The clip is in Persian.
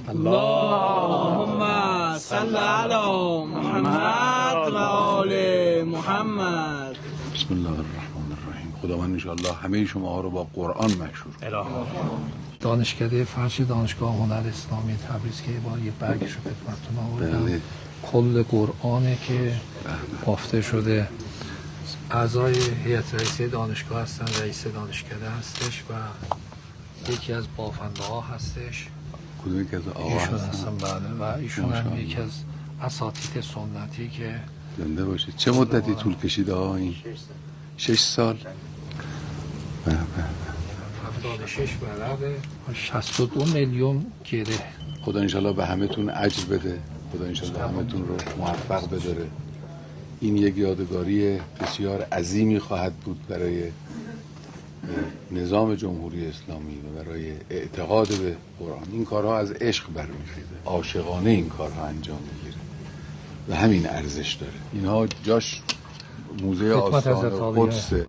اللهم صل علی محمد و آل محمد. بسم الله الرحمن الرحیم. خداوند انشاءالله همه شما ها رو با قرآن مشهور. دانشکده فرش دانشگاه هنر اسلامی تبریز که با یه برگش رو خدمتتون آوردم. کل قرآنه که بافته شده. اعضای هیئت رئیسه دانشگاه هستن، رئیس دانشکده هستش و یکی از بافنده ها هستش. کدوم یکی از آقا هستن؟ بله. و ایشون هم یکی از اساتید سنتی که زنده باشه. چه مدتی طول کشیده ها این؟ 6 سال. 76 بلده 62 میلیون گره. خدا انشالله به همتون اجر بده. خدا انشالله همتون رو موفق بداره. این یک یادگاری بسیار عظیمی خواهد بود برای نظام جمهوری اسلامی و برای اعتقاد به قرآن. این کارها از عشق برمیخیزه، عاشقانه این کارها انجام میگیره و همین ارزش داره. اینها جاش موزه آستان قدسه.